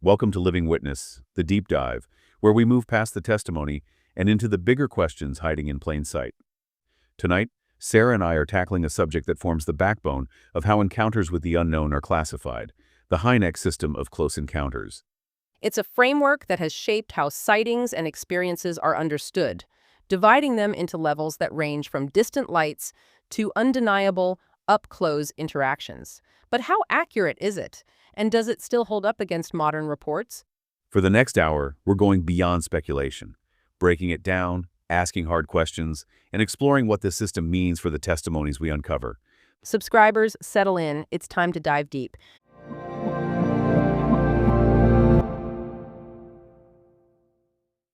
Welcome to Living Witness, the deep dive, where we move past the testimony and into the bigger questions hiding in plain sight. Tonight, Sarah and I are tackling a subject that forms the backbone of how encounters with the unknown are classified, the Hynek system of close encounters. It's a framework that has shaped how sightings and experiences are understood, dividing them into levels that range from distant lights to undeniable, up-close interactions. But how accurate is it? And does it still hold up against modern reports? For the next hour, we're going beyond speculation, breaking it down, asking hard questions, and exploring what this system means for the testimonies we uncover. Subscribers, settle in. It's time to dive deep.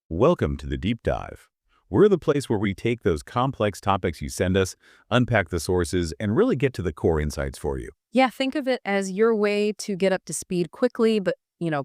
Welcome to the Deep Dive. We're the place where we take those complex topics you send us, unpack the sources, and really get to the core insights for you. Yeah, think of it as your way to get up to speed quickly, but,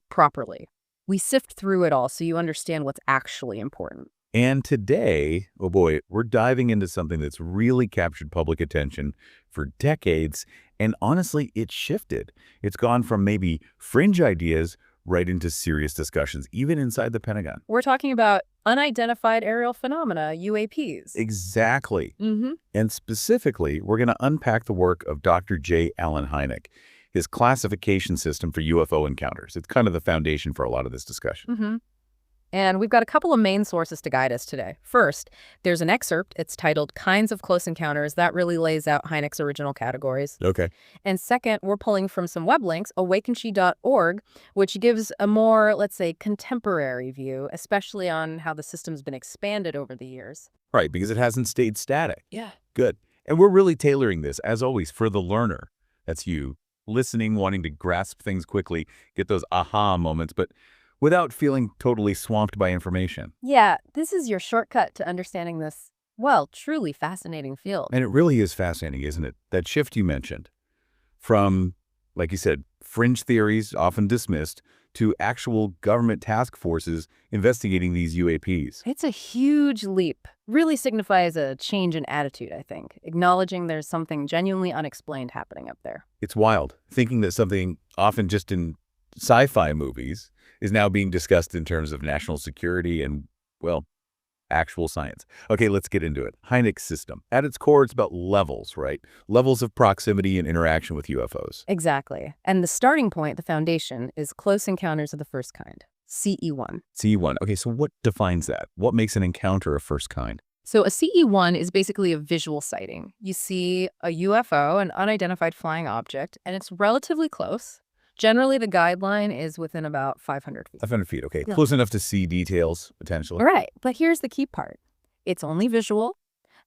properly. We sift through it all so you understand what's actually important. And today, oh boy, we're diving into something that's really captured public attention for decades, and honestly, it's shifted. It's gone from maybe fringe ideas right into serious discussions, even inside the Pentagon. We're talking about unidentified aerial phenomena, UAPs. Exactly. And specifically, we're going to unpack the work of Dr. J. Allen Hynek, his classification system for UFO encounters. It's kind of the foundation for a lot of this discussion. And we've got a couple of main sources to guide us today. First, there's an excerpt. It's titled Kinds of Close Encounters. That really lays out Hynek's original categories. Okay. And second, we're pulling from some web links, awakenshe.org, which gives a more, let's say, contemporary view, especially on how the system's been expanded over the years. Right, because it hasn't stayed static. Yeah. Good. And we're really tailoring this, as always, for the learner. That's you, listening, wanting to grasp things quickly, get those aha moments, but without feeling totally swamped by information. Yeah, this is your shortcut to understanding this, well, truly fascinating field. And it really is fascinating, isn't it? That shift you mentioned from, like you said, fringe theories, often dismissed, to actual government task forces investigating these UAPs. It's a huge leap. Really signifies a change in attitude, I think, acknowledging there's something genuinely unexplained happening up there. It's wild, thinking that something often just in sci-fi movies is now being discussed in terms of national security and, well, actual science. Okay, let's get into it. Hynek's system. At its core, it's about levels, right? Levels of proximity and interaction with UFOs. Exactly. And the starting point, the foundation, is close encounters of the first kind, CE1. CE1. Okay, so what defines that? What makes an encounter a first kind? So a CE1 is basically a visual sighting. You see a UFO, an unidentified flying object, and it's relatively close. Generally, the guideline is within about 500 feet. 500 feet, okay. Yeah. Close enough to see details, potentially. Right, but here's the key part. It's only visual.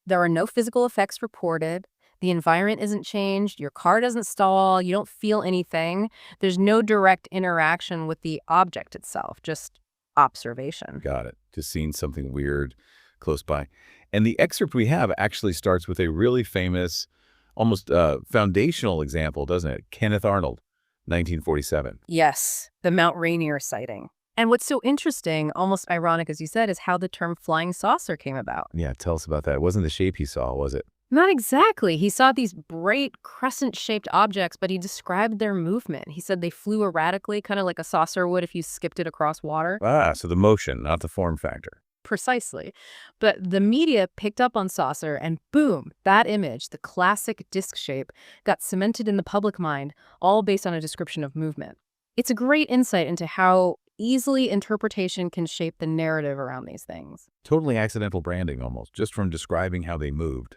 There are no physical effects reported. The environment isn't changed. Your car doesn't stall. You don't feel anything. There's no direct interaction with the object itself, just observation. Got it. Just seeing something weird close by. And the excerpt we have actually starts with a really famous, almost foundational example, doesn't it? Kenneth Arnold, 1947. Yes, the Mount Rainier sighting. And what's so interesting, almost ironic as you said, is how the term flying saucer came about. Yeah, tell us about that. It wasn't the shape he saw, was it? Not exactly. He saw these bright crescent-shaped objects, but he described their movement. He said they flew erratically, kind of like a saucer would if you skipped it across water. Ah, so the motion, not the form factor. Precisely. But the media picked up on saucer and boom, that image, the classic disc shape, got cemented in the public mind, all based on a description of movement. It's a great insight into how easily interpretation can shape the narrative around these things. Totally accidental branding almost, just from describing how they moved.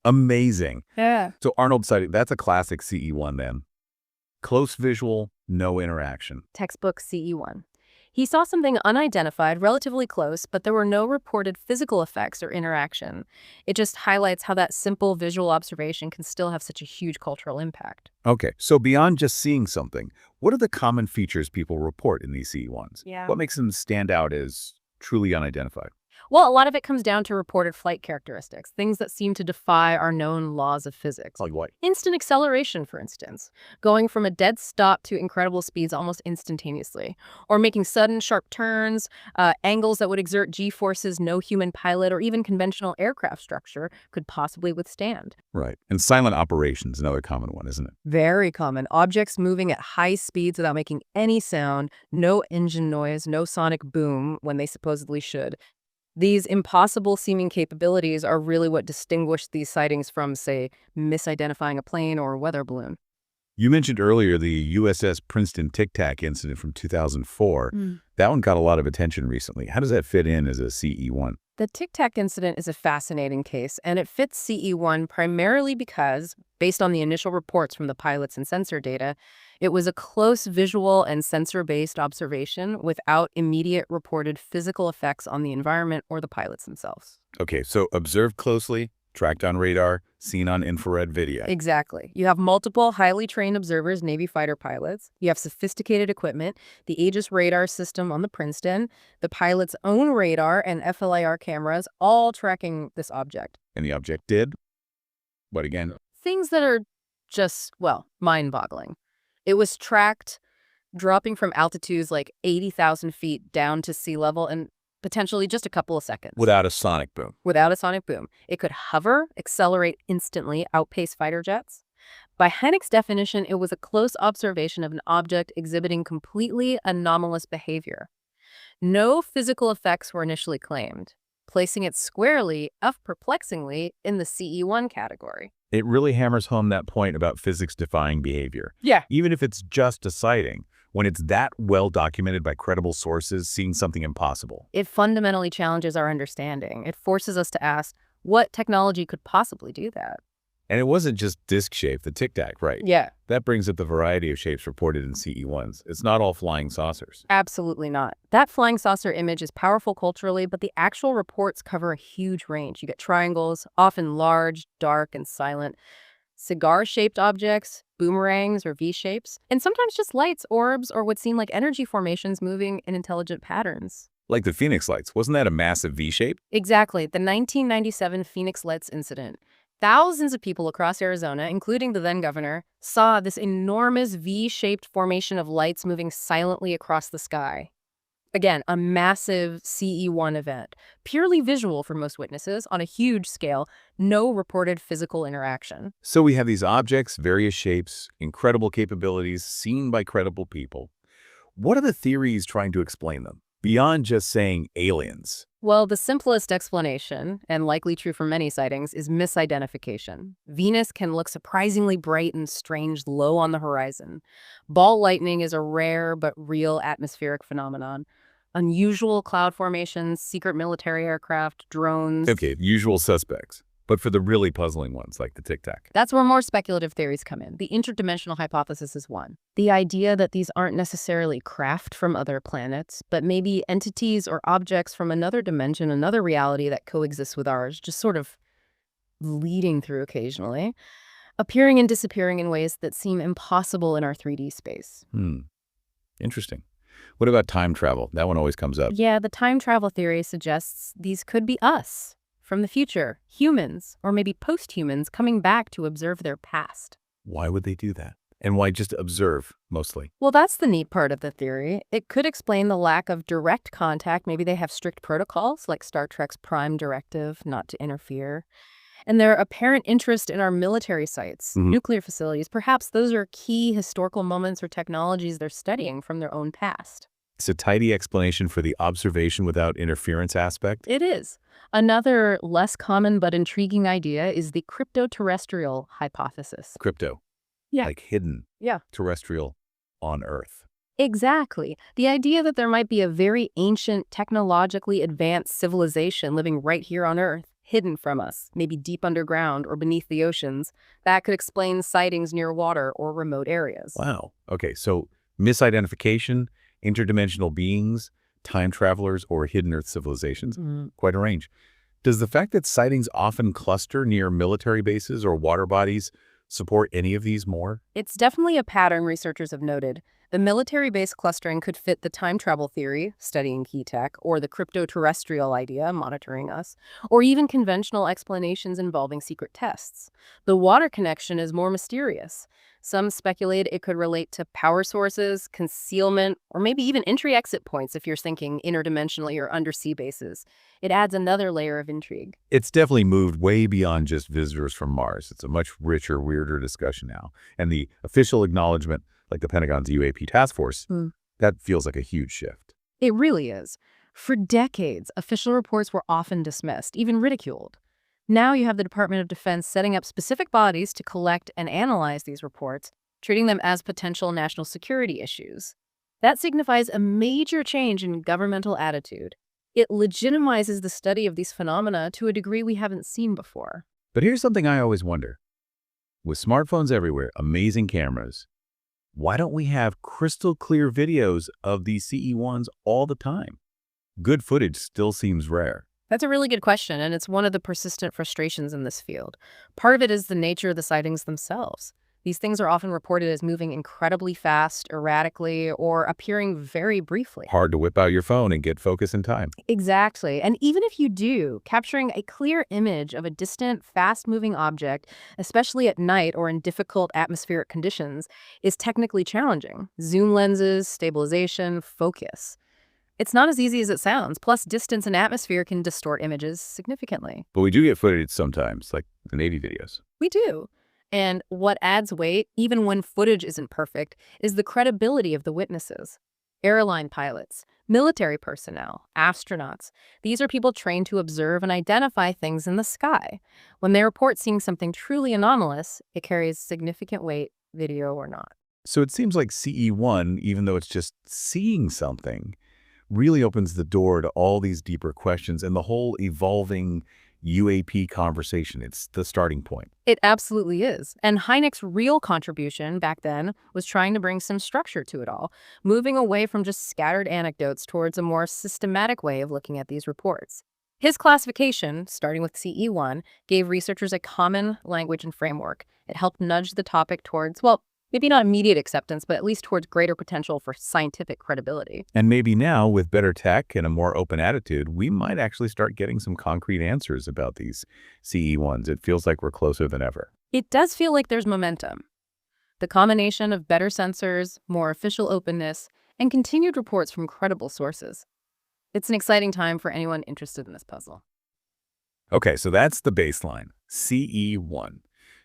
Amazing. Yeah. So Arnold sighting, that's a classic CE1 then. Close visual, no interaction. Textbook CE1. He saw something unidentified, relatively close, but there were no reported physical effects or interaction. It just highlights how that simple visual observation can still have such a huge cultural impact. Okay, so beyond just seeing something, what are the common features people report in these CE1s? Yeah. What makes them stand out as truly unidentified? Well, a lot of it comes down to reported flight characteristics, things that seem to defy our known laws of physics. Like what? Instant acceleration, for instance, going from a dead stop to incredible speeds almost instantaneously, or making sudden, sharp turns, angles that would exert g-forces no human pilot or even conventional aircraft structure could possibly withstand. Right. And silent operations, another common one, isn't it? Very common. Objects moving at high speeds without making any sound, no engine noise, no sonic boom when they supposedly should. These impossible-seeming capabilities are really what distinguish these sightings from, say, misidentifying a plane or a weather balloon. You mentioned earlier the USS Princeton Tic Tac incident from 2004. Mm. That one got a lot of attention recently. How does that fit in as a CE1? The Tic Tac incident is a fascinating case, and it fits CE1 primarily because, based on the initial reports from the pilots and sensor data, it was a close visual and sensor-based observation without immediate reported physical effects on the environment or the pilots themselves. Okay, so observed closely, tracked on radar, seen on infrared video. Exactly. You have multiple highly trained observers, Navy fighter pilots. You have sophisticated equipment, the Aegis radar system on the Princeton, the pilot's own radar and FLIR cameras, all tracking this object. And the object did? What again? Things that are just, well, mind-boggling. It was tracked dropping from altitudes like 80,000 feet down to sea level in potentially just a couple of seconds. Without a sonic boom. Without a sonic boom. It could hover, accelerate instantly, outpace fighter jets. By Hynek's definition, it was a close observation of an object exhibiting completely anomalous behavior. No physical effects were initially claimed, placing it squarely, if perplexingly, in the CE1 category. It really hammers home that point about physics-defying behavior. Yeah. Even if it's just a sighting, when it's that well documented by credible sources, seeing something impossible. It fundamentally challenges our understanding. It forces us to ask, what technology could possibly do that? And it wasn't just disc-shaped, the Tic Tac, right? Yeah. That brings up the variety of shapes reported in CE1s. It's not all flying saucers. Absolutely not. That flying saucer image is powerful culturally, but the actual reports cover a huge range. You get triangles, often large, dark, and silent, cigar-shaped objects, boomerangs or V-shapes, and sometimes just lights, orbs, or what seem like energy formations moving in intelligent patterns. Like the Phoenix Lights, wasn't that a massive V-shape? Exactly, the 1997 Phoenix Lights incident. Thousands of people across Arizona, including the then governor, saw this enormous V-shaped formation of lights moving silently across the sky. Again, a massive CE1 event, purely visual for most witnesses, on a huge scale, no reported physical interaction. So we have these objects, various shapes, incredible capabilities, seen by credible people. What are the theories trying to explain them, beyond just saying aliens? Well, the simplest explanation, and likely true for many sightings, is misidentification. Venus can look surprisingly bright and strange low on the horizon. Ball lightning is a rare but real atmospheric phenomenon. Unusual cloud formations, secret military aircraft, drones. Okay, usual suspects. But for the really puzzling ones, like the Tic Tac. That's where more speculative theories come in. The interdimensional hypothesis is one. The idea that these aren't necessarily craft from other planets, but maybe entities or objects from another dimension, another reality that coexists with ours, just sort of leading through occasionally, appearing and disappearing in ways that seem impossible in our 3D space. Interesting. What about time travel? That one always comes up. Yeah, the time travel theory suggests these could be us. From the future, humans, or maybe post-humans coming back to observe their past. Why would they do that? And why just observe, mostly? Well, that's the neat part of the theory. It could explain the lack of direct contact. Maybe they have strict protocols, like Star Trek's Prime Directive, not to interfere. And their apparent interest in our military sites, nuclear facilities, perhaps those are key historical moments or technologies they're studying from their own past. It's a tidy explanation for the observation without interference aspect. It is. Another less common but intriguing idea is the crypto-terrestrial hypothesis. Crypto. Yeah. Like hidden. Yeah. Terrestrial on Earth. Exactly. The idea that there might be a very ancient, technologically advanced civilization living right here on Earth, hidden from us, maybe deep underground or beneath the oceans, that could explain sightings near water or remote areas. Wow. Okay, so misidentification, interdimensional beings, time travelers, or hidden Earth civilizations. Quite a range. Does the fact that sightings often cluster near military bases or water bodies support any of these more? It's definitely a pattern researchers have noted. The military-based clustering could fit the time travel theory, studying key tech, or the crypto-terrestrial idea, monitoring us, or even conventional explanations involving secret tests. The water connection is more mysterious. Some speculate it could relate to power sources, concealment, or maybe even entry-exit points if you're thinking interdimensionally or undersea bases. It adds another layer of intrigue. It's definitely moved way beyond just visitors from Mars. It's a much richer, weirder discussion now. And the official acknowledgement, like the Pentagon's UAP task force, that feels like a huge shift. It really is. For decades, official reports were often dismissed, even ridiculed. Now you have the Department of Defense setting up specific bodies to collect and analyze these reports, treating them as potential national security issues. That signifies a major change in governmental attitude. It legitimizes the study of these phenomena to a degree we haven't seen before. But here's something I always wonder. With smartphones everywhere, amazing cameras, why don't we have crystal clear videos of these CE1s all the time? Good footage still seems rare. That's a really good question, and it's one of the persistent frustrations in this field. Part of it is the nature of the sightings themselves. These things are often reported as moving incredibly fast, erratically, or appearing very briefly. Hard to whip out your phone and get focus in time. Exactly. And even if you do, capturing a clear image of a distant, fast-moving object, especially at night or in difficult atmospheric conditions, is technically challenging. Zoom lenses, stabilization, focus. It's not as easy as it sounds. Plus, distance and atmosphere can distort images significantly. But we do get footage sometimes, like the Navy videos. We do. And what adds weight, even when footage isn't perfect, is the credibility of the witnesses. Airline pilots, military personnel, astronauts. These are people trained to observe and identify things in the sky. When they report seeing something truly anomalous, it carries significant weight, video or not. So it seems like CE1, even though it's just seeing something, really opens the door to all these deeper questions and the whole evolving UAP conversation. It's the starting point. It absolutely is. And Hynek's real contribution back then was trying to bring some structure to it all, moving away from just scattered anecdotes towards a more systematic way of looking at these reports. His classification, starting with CE1, gave researchers a common language and framework. It helped nudge the topic towards, well, maybe not immediate acceptance, but at least towards greater potential for scientific credibility. And maybe now, with better tech and a more open attitude, we might actually start getting some concrete answers about these CE1s. It feels like we're closer than ever. It does feel like there's momentum. The combination of better sensors, more official openness, and continued reports from credible sources. It's an exciting time for anyone interested in this puzzle. Okay, so that's the baseline, CE1.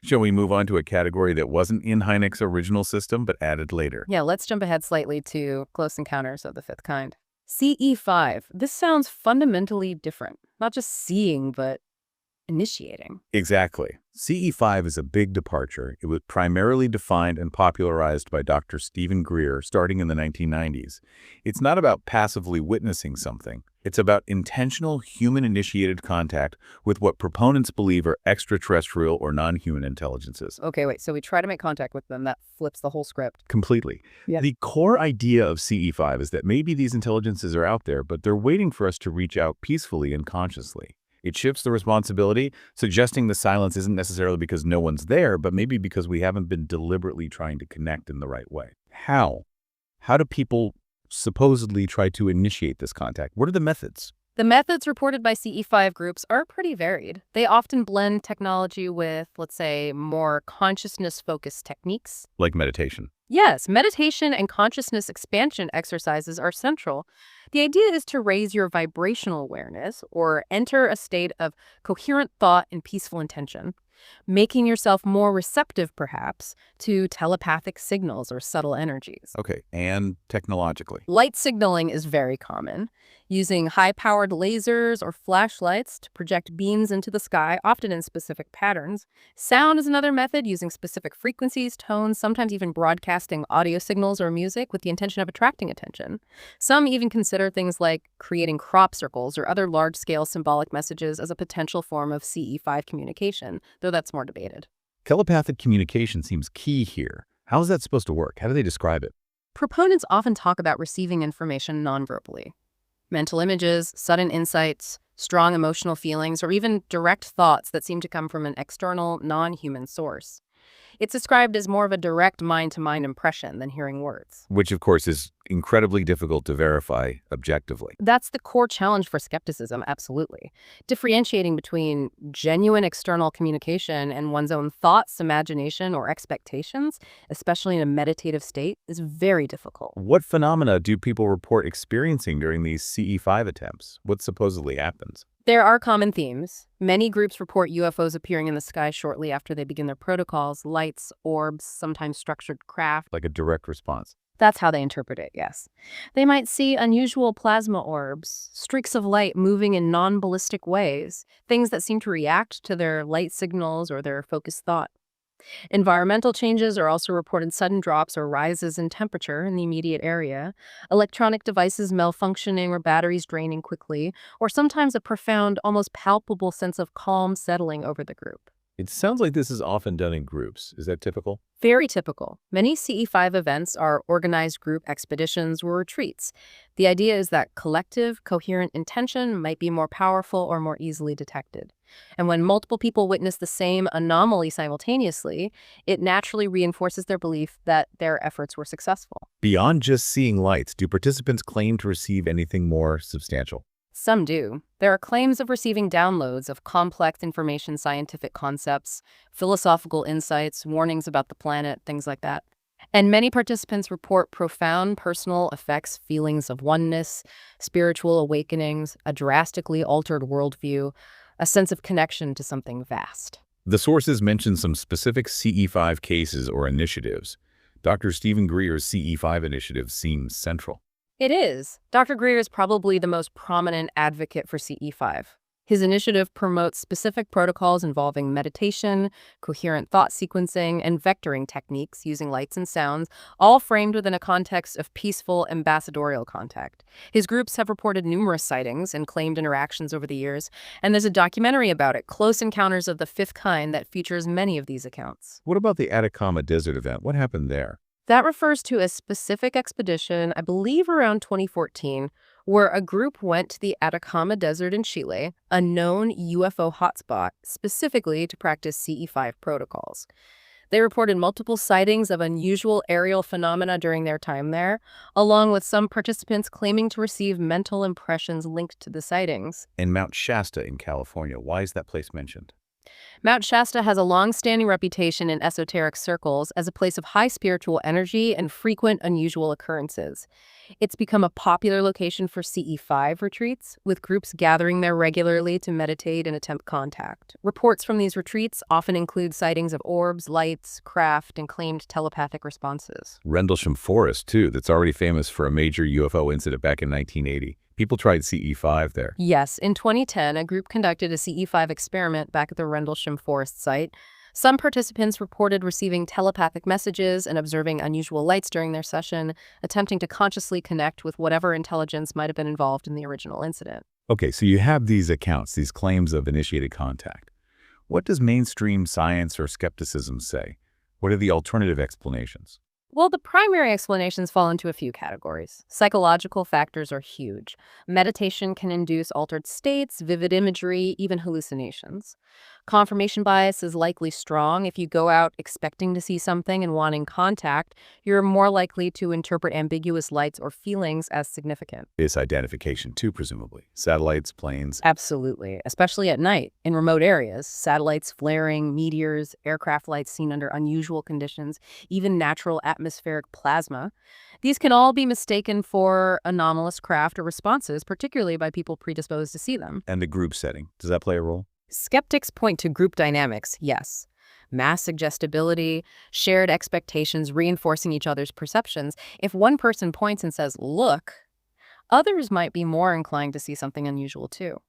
Shall we move on to a category that wasn't in Hynek's original system but added later? Yeah, let's jump ahead slightly to Close Encounters of the Fifth Kind. CE5. This sounds fundamentally different. Not just seeing, but initiating. Exactly. CE5 is a big departure. It was primarily defined and popularized by Dr. Stephen Greer starting in the 1990s. It's not about passively witnessing something. It's about intentional human-initiated contact with what proponents believe are extraterrestrial or non-human intelligences. Okay, wait, so we try to make contact with them. That flips the whole script. Completely. Yeah. The core idea of CE5 is that maybe these intelligences are out there, but they're waiting for us to reach out peacefully and consciously. It shifts the responsibility, suggesting the silence isn't necessarily because no one's there, but maybe because we haven't been deliberately trying to connect in the right way. How? How do people supposedly try to initiate this contact? What are the methods? The methods reported by CE5 groups are pretty varied. They often blend technology with, let's say, more consciousness-focused techniques. Like meditation. Yes, meditation and consciousness expansion exercises are central. The idea is to raise your vibrational awareness or enter a state of coherent thought and peaceful intention, making yourself more receptive, perhaps, to telepathic signals or subtle energies. Okay, and technologically. Light signaling is very common, using high-powered lasers or flashlights to project beams into the sky, often in specific patterns. Sound is another method, using specific frequencies, tones, sometimes even broadcasting audio signals or music with the intention of attracting attention. Some even consider things like creating crop circles or other large-scale symbolic messages as a potential form of CE5 communication, though that's more debated. Telepathic communication seems key here. How is that supposed to work? How do they describe it? Proponents often talk about receiving information nonverbally. Mental images, sudden insights, strong emotional feelings, or even direct thoughts that seem to come from an external, non-human source. It's described as more of a direct mind-to-mind impression than hearing words. Which, of course, is incredibly difficult to verify objectively. That's the core challenge for skepticism, absolutely. Differentiating between genuine external communication and one's own thoughts, imagination, or expectations, especially in a meditative state, is very difficult. What phenomena do people report experiencing during these CE5 attempts? What supposedly happens? There are common themes. Many groups report UFOs appearing in the sky shortly after they begin their protocols, lights, orbs, sometimes structured craft. Like a direct response. That's how they interpret it, yes. They might see unusual plasma orbs, streaks of light moving in non-ballistic ways, things that seem to react to their light signals or their focused thought. Environmental changes are also reported sudden drops or rises in temperature in the immediate area, electronic devices malfunctioning or batteries draining quickly, or sometimes a profound, almost palpable sense of calm settling over the group. It sounds like this is often done in groups. Is that typical? Very typical. Many CE5 events are organized group expeditions or retreats. The idea is that collective, coherent intention might be more powerful or more easily detected. And when multiple people witness the same anomaly simultaneously, it naturally reinforces their belief that their efforts were successful. Beyond just seeing lights, do participants claim to receive anything more substantial? Some do. There are claims of receiving downloads of complex information, scientific concepts, philosophical insights, warnings about the planet, things like that. And many participants report profound personal effects, feelings of oneness, spiritual awakenings, a drastically altered worldview, a sense of connection to something vast. The sources mention some specific CE5 cases or initiatives. Dr. Stephen Greer's CE5 initiative seems central. It is. Dr. Greer is probably the most prominent advocate for CE5. His initiative promotes specific protocols involving meditation, coherent thought sequencing, and vectoring techniques using lights and sounds, all framed within a context of peaceful ambassadorial contact. His groups have reported numerous sightings and claimed interactions over the years, and there's a documentary about it, Close Encounters of the Fifth Kind, that features many of these accounts. What about the Atacama Desert event? What happened there? That refers to a specific expedition, I believe around 2014, where a group went to the Atacama Desert in Chile, a known UFO hotspot, specifically to practice CE5 protocols. They reported multiple sightings of unusual aerial phenomena during their time there, along with some participants claiming to receive mental impressions linked to the sightings. And Mount Shasta in California. Why is that place mentioned? Mount Shasta has a long-standing reputation in esoteric circles as a place of high spiritual energy and frequent unusual occurrences. It's become a popular location for CE5 retreats, with groups gathering there regularly to meditate and attempt contact. Reports from these retreats often include sightings of orbs, lights, craft, and claimed telepathic responses. Rendlesham Forest, too, that's already famous for a major UFO incident back in 1980. People tried CE5 there. Yes, in 2010, a group conducted a CE5 experiment back at the Rendlesham Forest site. Some participants reported receiving telepathic messages and observing unusual lights during their session, attempting to consciously connect with whatever intelligence might have been involved in the original incident. Okay, so you have these accounts, these claims of initiated contact. What does mainstream science or skepticism say? What are the alternative explanations? Well, the primary explanations fall into a few categories. Psychological factors are huge. Meditation can induce altered states, vivid imagery, even hallucinations. Confirmation bias is likely strong. If you go out expecting to see something and wanting contact, you're more likely to interpret ambiguous lights or feelings as significant. It's identification too, presumably. Satellites, planes. Absolutely, especially at night in remote areas. Satellites flaring, meteors, aircraft lights seen under unusual conditions, even natural atmospheric plasma. These can all be mistaken for anomalous craft or responses, particularly by people predisposed to see them. And the group setting, does that play a role? Skeptics point to group dynamics, yes. Mass suggestibility, shared expectations reinforcing each other's perceptions. If one person points and says, "Look," others might be more inclined to see something unusual too.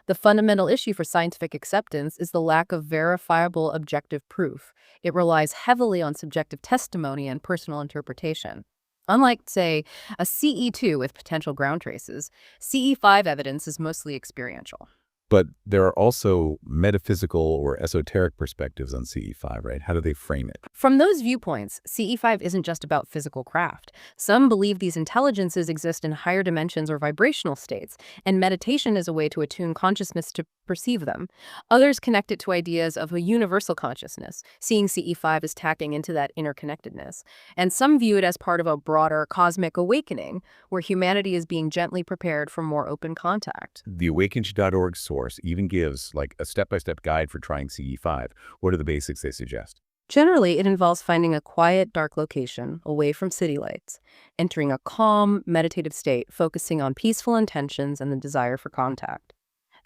The fundamental issue for scientific acceptance is the lack of verifiable objective proof. It relies heavily on subjective testimony and personal interpretation. Unlike, say, a CE2 with potential ground traces, CE5 evidence is mostly experiential. But there are also metaphysical or esoteric perspectives on CE5, right? How do they frame it? From those viewpoints, CE5 isn't just about physical craft. Some believe these intelligences exist in higher dimensions or vibrational states, and meditation is a way to attune consciousness to perceive them. Others connect it to ideas of a universal consciousness, seeing CE5 as tapping into that interconnectedness. And some view it as part of a broader cosmic awakening, where humanity is being gently prepared for more open contact. The awakened.org source even gives like a step-by-step guide for trying CE5. What are the basics they suggest? Generally, it involves finding a quiet, dark location away from city lights, entering a calm, meditative state, focusing on peaceful intentions and the desire for contact.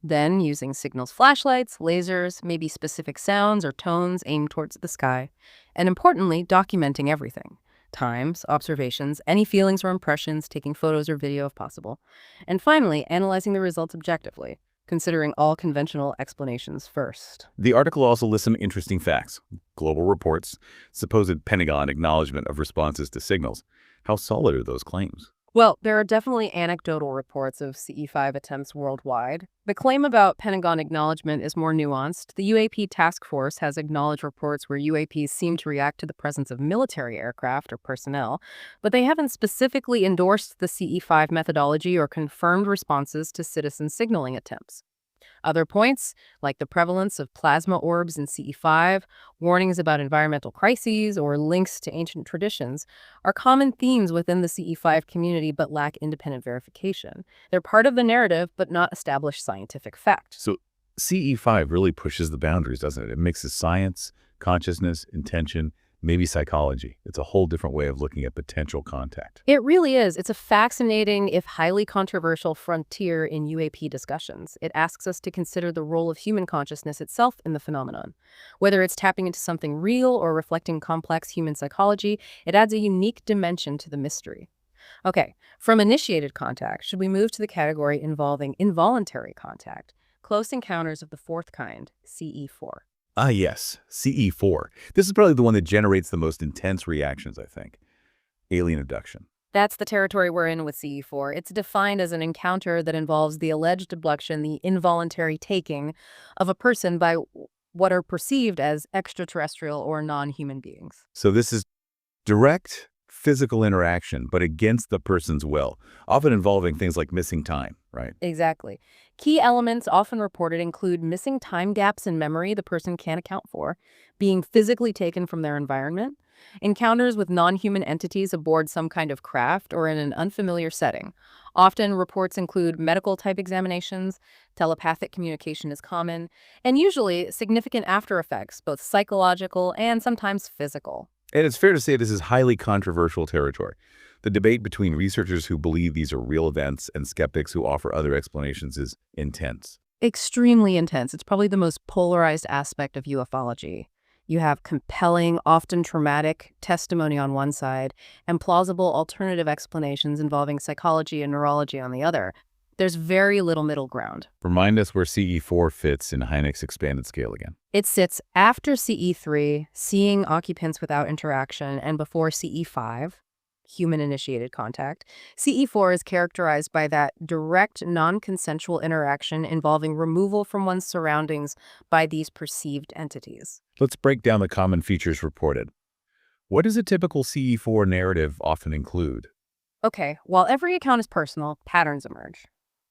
Then, using signals, flashlights, lasers, maybe specific sounds or tones aimed towards the sky. And importantly, documenting everything. Times, observations, any feelings or impressions, taking photos or video if possible. And finally, analyzing the results objectively, considering all conventional explanations first. The article also lists some interesting facts. Global reports, supposed Pentagon acknowledgement of responses to signals. How solid are those claims? Well, there are definitely anecdotal reports of CE5 attempts worldwide. The claim about Pentagon acknowledgement is more nuanced. The UAP task force has acknowledged reports where UAPs seem to react to the presence of military aircraft or personnel, but they haven't specifically endorsed the CE5 methodology or confirmed responses to citizen signaling attempts. Other points, like the prevalence of plasma orbs in CE5, warnings about environmental crises, or links to ancient traditions, are common themes within the CE5 community but lack independent verification. They're part of the narrative but not established scientific fact. So CE5 really pushes the boundaries, doesn't it? It mixes science, consciousness, intention, maybe psychology. It's a whole different way of looking at potential contact. It really is. It's a fascinating, if highly controversial, frontier in UAP discussions. It asks us to consider the role of human consciousness itself in the phenomenon. Whether it's tapping into something real or reflecting complex human psychology, it adds a unique dimension to the mystery. Okay, from initiated contact, should we move to the category involving involuntary contact? Close encounters of the fourth kind, CE4. Ah, yes, CE4. This is probably the one that generates the most intense reactions, I think. Alien abduction. That's the territory we're in with CE4. It's defined as an encounter that involves the alleged abduction, the involuntary taking of a person by what are perceived as extraterrestrial or non-human beings. So this is direct physical interaction, but against the person's will, often involving things like missing time, right? Exactly. Key elements often reported include missing time gaps in memory the person can't account for, being physically taken from their environment, encounters with non-human entities aboard some kind of craft or in an unfamiliar setting. Often, reports include medical-type examinations, telepathic communication is common, and usually significant after effects, both psychological and sometimes physical. And it's fair to say this is highly controversial territory. The debate between researchers who believe these are real events and skeptics who offer other explanations is intense. Extremely intense. It's probably the most polarized aspect of ufology. You have compelling, often traumatic testimony on one side and plausible alternative explanations involving psychology and neurology on the other. There's very little middle ground. Remind us where CE4 fits in Hynek's expanded scale again. It sits after CE3, seeing occupants without interaction, and before CE5, human-initiated contact. CE4 is characterized by that direct, non-consensual interaction involving removal from one's surroundings by these perceived entities. Let's break down the common features reported. What does a typical CE4 narrative often include? Okay, while every account is personal, patterns emerge.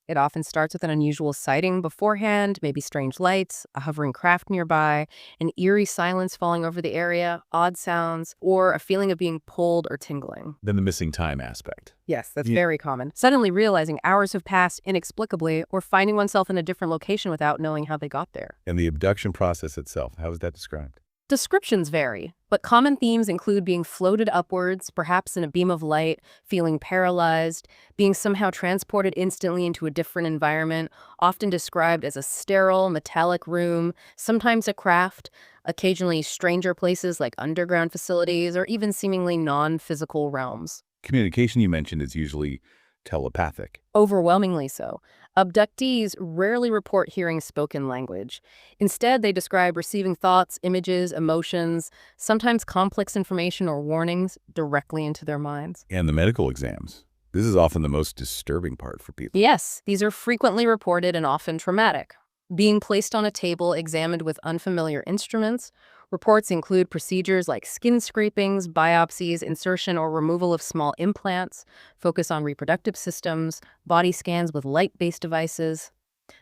It often starts with an unusual sighting beforehand, maybe strange lights, a hovering craft nearby, an eerie silence falling over the area, odd sounds, or a feeling of being pulled or tingling. Then the missing time aspect. Yes, that's very common. Suddenly realizing hours have passed inexplicably or finding oneself in a different location without knowing how they got there. And the abduction process itself, how is that described? Descriptions vary, but common themes include being floated upwards, perhaps in a beam of light, feeling paralyzed, being somehow transported instantly into a different environment, often described as a sterile, metallic room, sometimes a craft, occasionally stranger places like underground facilities, or even seemingly non-physical realms. Communication you mentioned is usually telepathic. Overwhelmingly so. Abductees rarely report hearing spoken language. Instead, they describe receiving thoughts, images, emotions, sometimes complex information or warnings directly into their minds. And the medical exams. This is often the most disturbing part for people. Yes, these are frequently reported and often traumatic. Being placed on a table examined with unfamiliar instruments, reports include procedures like skin scrapings, biopsies, insertion or removal of small implants, focus on reproductive systems, body scans with light-based devices.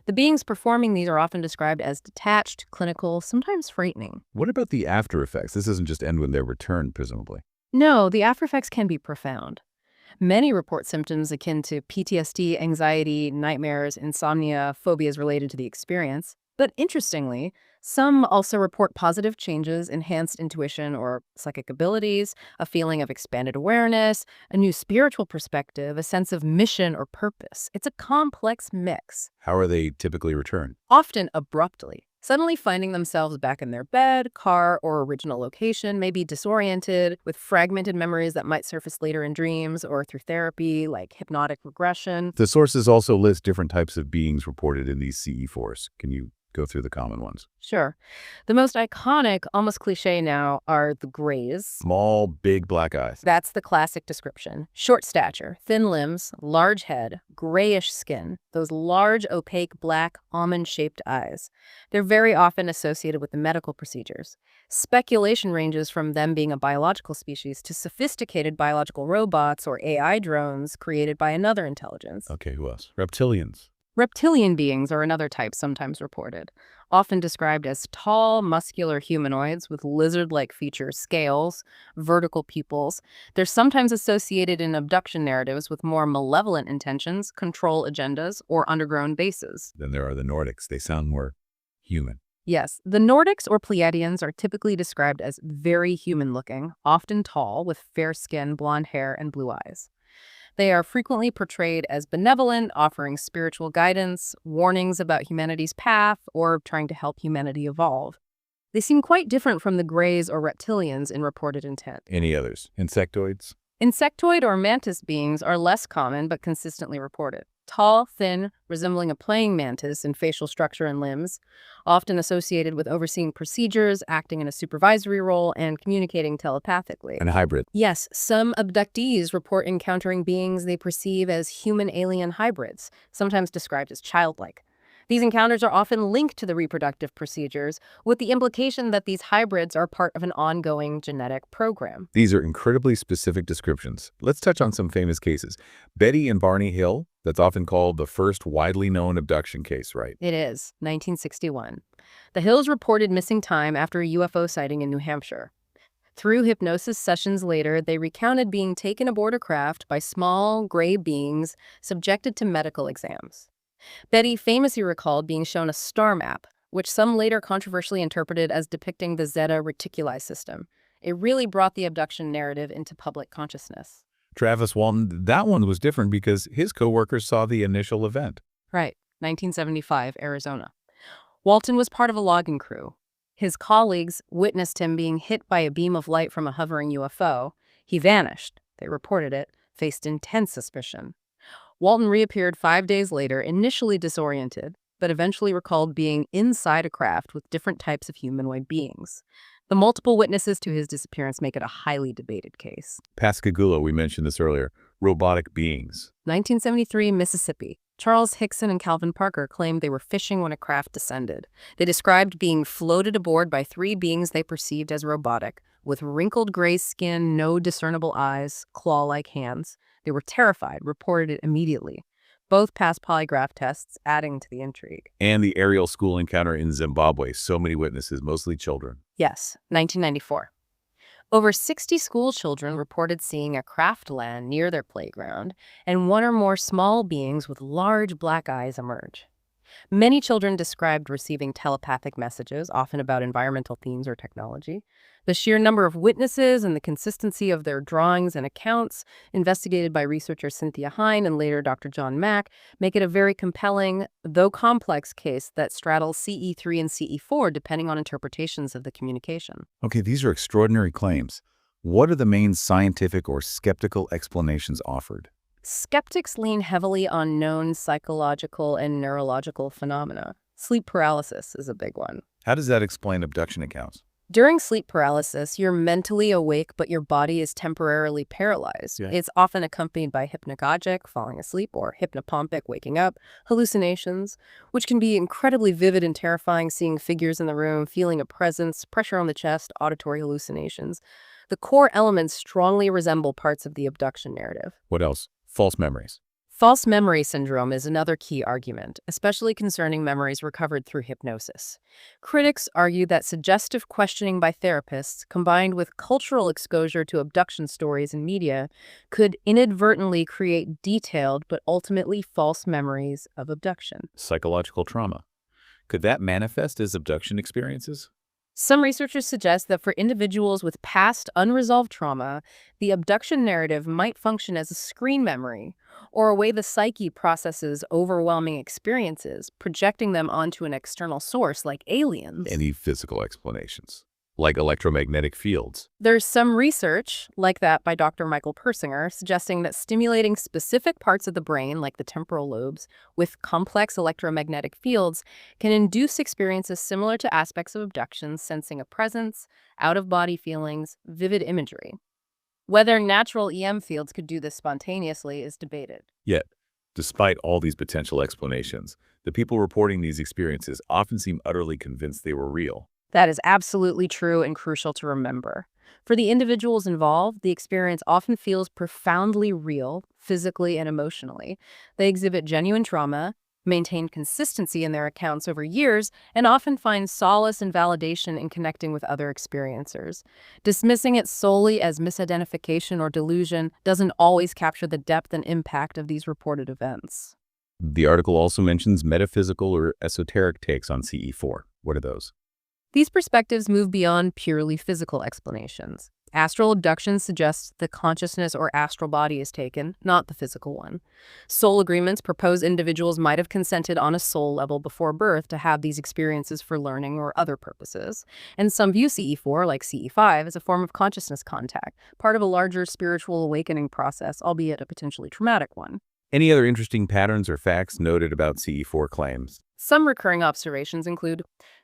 The beings performing these are often described as detached, clinical, sometimes frightening. What about the after effects? This doesn't just end when they're returned, presumably. No, the after effects can be profound. Many report symptoms akin to PTSD, anxiety, nightmares, insomnia, phobias related to the experience. But interestingly, some also report positive changes, enhanced intuition or psychic abilities, a feeling of expanded awareness, a new spiritual perspective, a sense of mission or purpose. It's a complex mix, How are they typically returned? often abruptly. Suddenly finding themselves back in their bed, car, or original location, maybe disoriented, with fragmented memories that might surface later in dreams or through therapy, like hypnotic regression. The sources also list different types of beings reported in these CE4s. Can you go through the common ones? Sure. The most iconic, almost cliche now, are the Greys. Small, big black eyes. That's the classic description. Short stature, thin limbs, large head, grayish skin, those large, opaque, black, almond-shaped eyes. They're very often associated with the medical procedures. Speculation ranges from them being a biological species to sophisticated biological robots or AI drones created by another intelligence. Okay, who else? Reptilians. Reptilian beings are another type sometimes reported, often described as tall, muscular humanoids with lizard-like features, scales, vertical pupils. They're sometimes associated in abduction narratives with more malevolent intentions, control agendas, or underground bases. Then there are the Nordics. They sound more human. Yes, the Nordics or Pleiadians are typically described as very human-looking, often tall, with fair skin, blonde hair, and blue eyes. They are frequently portrayed as benevolent, offering spiritual guidance, warnings about humanity's path, or trying to help humanity evolve. They seem quite different from the Greys or Reptilians in reported intent. Any others? Insectoids? Insectoid or mantis beings are less common but consistently reported. Tall, thin, resembling a praying mantis in facial structure and limbs, often associated with overseeing procedures, acting in a supervisory role, and communicating telepathically. And hybrid. Yes, some abductees report encountering beings they perceive as human-alien hybrids, sometimes described as childlike. These encounters are often linked to the reproductive procedures, with the implication that these hybrids are part of an ongoing genetic program. These are incredibly specific descriptions. Let's touch on some famous cases. Betty and Barney Hill, that's often called the first widely known abduction case, right? It is, 1961. The Hills reported missing time after a UFO sighting in New Hampshire. Through hypnosis sessions later, they recounted being taken aboard a craft by small, gray beings subjected to medical exams. Betty famously recalled being shown a star map, which some later controversially interpreted as depicting the Zeta Reticuli system. It really brought the abduction narrative into public consciousness. Travis Walton, that one was different because his coworkers saw the initial event. Right, 1975, Arizona. Walton was part of a logging crew. His colleagues witnessed him being hit by a beam of light from a hovering UFO. He vanished. They reported it, faced intense suspicion. Walton reappeared 5 days later, initially disoriented, but eventually recalled being inside a craft with different types of humanoid beings. The multiple witnesses to his disappearance make it a highly debated case. Pascagoula, we mentioned this earlier, robotic beings. 1973, Mississippi. Charles Hickson and Calvin Parker claimed they were fishing when a craft descended. They described being floated aboard by 3 beings they perceived as robotic, with wrinkled gray skin, no discernible eyes, claw-like hands. They were terrified, reported it immediately. Both passed polygraph tests, adding to the intrigue. And the aerial school encounter in Zimbabwe, so many witnesses, mostly children. Yes, 1994. Over 60 school children reported seeing a craft land near their playground, and 1 or more small beings with large black eyes emerge. Many children described receiving telepathic messages, often about environmental themes or technology. The sheer number of witnesses and the consistency of their drawings and accounts, investigated by researcher Cynthia Hynek and later Dr. John Mack, make it a very compelling, though complex, case that straddles CE3 and CE4 depending on interpretations of the communication. Okay, these are extraordinary claims. What are the main scientific or skeptical explanations offered? Skeptics lean heavily on known psychological and neurological phenomena. Sleep paralysis is a big one. How does that explain abduction accounts? During sleep paralysis, you're mentally awake, but your body is temporarily paralyzed. Yeah. It's often accompanied by hypnagogic, falling asleep, or hypnopompic, waking up, hallucinations, which can be incredibly vivid and terrifying, seeing figures in the room, feeling a presence, pressure on the chest, auditory hallucinations. The core elements strongly resemble parts of the abduction narrative. What else? False memories. False memory syndrome is another key argument, especially concerning memories recovered through hypnosis. Critics argue that suggestive questioning by therapists, combined with cultural exposure to abduction stories in media, could inadvertently create detailed but ultimately false memories of abduction. Psychological trauma. Could that manifest as abduction experiences? Some researchers suggest that for individuals with past unresolved trauma, the abduction narrative might function as a screen memory or a way the psyche processes overwhelming experiences, projecting them onto an external source like aliens. Any physical explanations, like electromagnetic fields? There's some research, like that by Dr. Michael Persinger, suggesting that stimulating specific parts of the brain, like the temporal lobes, with complex electromagnetic fields can induce experiences similar to aspects of abduction, sensing a presence, out-of-body feelings, vivid imagery. Whether natural EM fields could do this spontaneously is debated. Yet, despite all these potential explanations, the people reporting these experiences often seem utterly convinced they were real. That is absolutely true and crucial to remember. For the individuals involved, the experience often feels profoundly real, physically and emotionally. They exhibit genuine trauma, maintain consistency in their accounts over years, and often find solace and validation in connecting with other experiencers. Dismissing it solely as misidentification or delusion doesn't always capture the depth and impact of these reported events. The article also mentions metaphysical or esoteric takes on CE4. What are those? These perspectives move beyond purely physical explanations. Astral abduction suggests the consciousness or astral body is taken, not the physical one. Soul agreements propose individuals might have consented on a soul level before birth to have these experiences for learning or other purposes. And some view CE4, like CE5, as a form of consciousness contact, part of a larger spiritual awakening process, albeit a potentially traumatic one. Any other interesting patterns or facts noted about CE4 claims? Some recurring observations include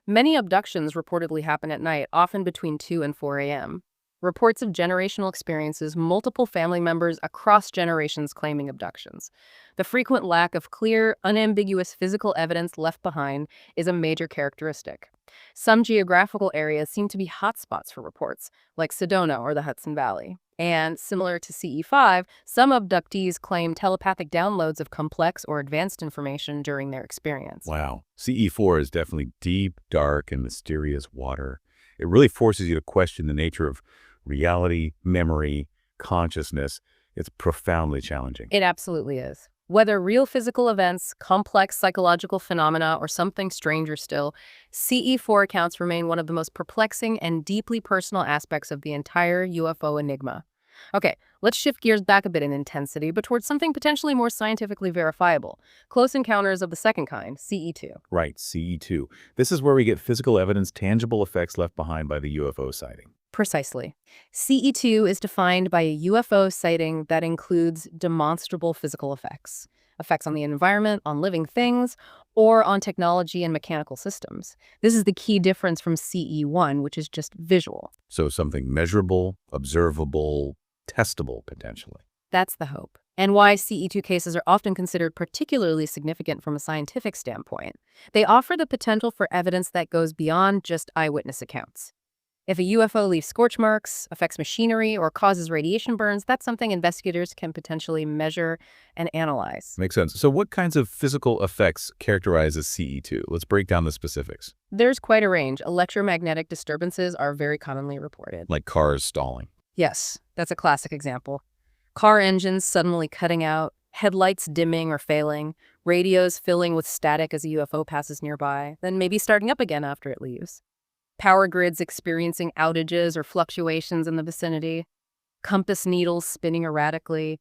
many abductions reportedly happen at night, often between 2 and 4 a.m. Reports of generational experiences, multiple family members across generations claiming abductions. The frequent lack of clear, unambiguous physical evidence left behind is a major characteristic. Some geographical areas seem to be hotspots for reports, like Sedona or the Hudson Valley. And similar to CE5, some abductees claim telepathic downloads of complex or advanced information during their experience. Wow. CE4 is definitely deep, dark, and mysterious water. It really forces you to question the nature of reality, memory, consciousness. It's profoundly challenging. It absolutely is. Whether real physical events, complex psychological phenomena, or something stranger still, CE4 accounts remain one of the most perplexing and deeply personal aspects of the entire UFO enigma. Okay, let's shift gears back a bit in intensity, but towards something potentially more scientifically verifiable. Close encounters of the second kind, CE2. Right, CE2. This is where we get physical evidence, tangible effects left behind by the UFO sighting. Precisely. CE2 is defined by a UFO sighting that includes demonstrable physical effects. Effects on the environment, on living things, or on technology and mechanical systems. This is the key difference from CE1, which is just visual. So something measurable, observable, testable, potentially. That's the hope. And why CE2 cases are often considered particularly significant from a scientific standpoint. They offer the potential for evidence that goes beyond just eyewitness accounts. If a UFO leaves scorch marks, affects machinery, or causes radiation burns, that's something investigators can potentially measure and analyze. Makes sense. So what kinds of physical effects characterize as CE2? Let's break down the specifics. There's quite a range. Electromagnetic disturbances are very commonly reported. Like cars stalling. Yes, that's a classic example. Car engines suddenly cutting out, headlights dimming or failing, radios filling with static as a UFO passes nearby, then maybe starting up again after it leaves. Power grids experiencing outages or fluctuations in the vicinity, compass needles spinning erratically,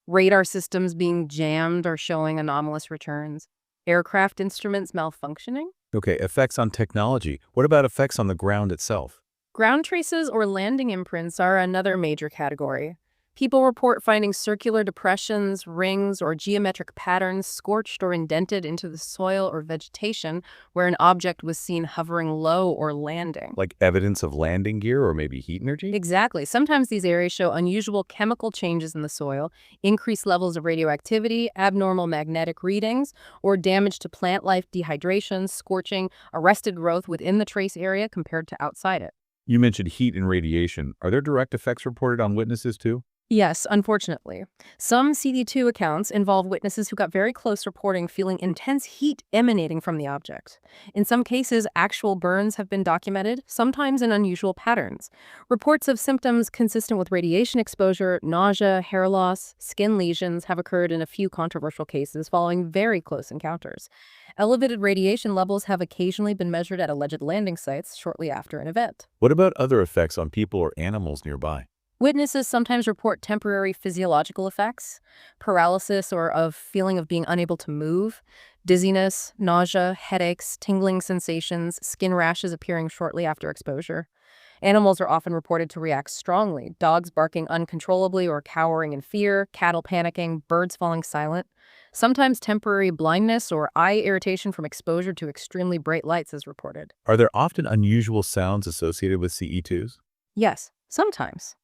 radar systems being jammed or showing anomalous returns, aircraft instruments malfunctioning. Okay, effects on technology. What about effects on the ground itself? Ground traces or landing imprints are another major category. People report finding circular depressions, rings, or geometric patterns scorched or indented into the soil or vegetation where an object was seen hovering low or landing. Like evidence of landing gear or maybe heat energy? Exactly. Sometimes these areas show unusual chemical changes in the soil, increased levels of radioactivity, abnormal magnetic readings, or damage to plant life, dehydration, scorching, arrested growth within the trace area compared to outside it. You mentioned heat and radiation. Are there direct effects reported on witnesses too? Yes, unfortunately. Some CD2 accounts involve witnesses who got very close reporting feeling intense heat emanating from the object. In some cases, actual burns have been documented, sometimes in unusual patterns. Reports of symptoms consistent with radiation exposure, nausea, hair loss, skin lesions have occurred in a few controversial cases following very close encounters. Elevated radiation levels have occasionally been measured at alleged landing sites shortly after an event. What about other effects on people or animals nearby? Witnesses sometimes report temporary physiological effects, paralysis or of feeling of being unable to move, dizziness, nausea, headaches, tingling sensations, skin rashes appearing shortly after exposure. Animals are often reported to react strongly, dogs barking uncontrollably or cowering in fear, cattle panicking, birds falling silent. Sometimes temporary blindness or eye irritation from exposure to extremely bright lights is reported. Are there often unusual sounds associated with CE2s? Yes, sometimes.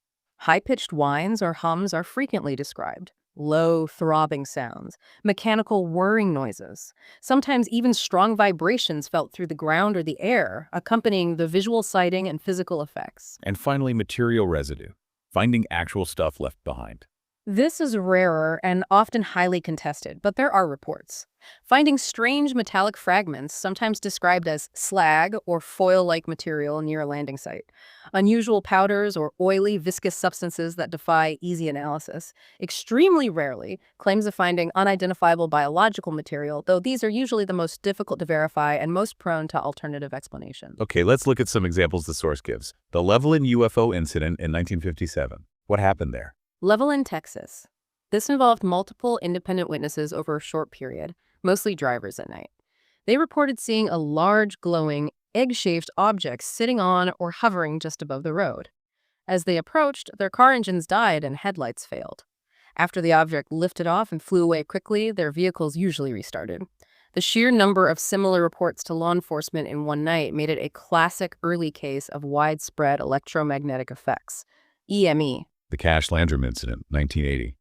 High-pitched whines or hums are frequently described. Low, throbbing sounds, mechanical whirring noises, sometimes even strong vibrations felt through the ground or the air, accompanying the visual sighting and physical effects. And finally, material residue, finding actual stuff left behind. This is rarer and often highly contested, but there are reports. Finding strange metallic fragments, sometimes described as slag or foil-like material near a landing site. Unusual powders or oily, viscous substances that defy easy analysis. Extremely rarely, claims of finding unidentifiable biological material, though these are usually the most difficult to verify and most prone to alternative explanations. Okay, let's look at some examples the source gives. The Levelland UFO incident in 1957. What happened there? Levelland, Texas. This involved multiple independent witnesses over a short period, mostly drivers at night. They reported seeing a large, glowing, egg-shaped object sitting on or hovering just above the road. As they approached, their car engines died and headlights failed. After the object lifted off and flew away quickly, their vehicles usually restarted. The sheer number of similar reports to law enforcement in one night made it a classic early case of widespread electromagnetic effects, EME. The Cash Landrum incident, 1980.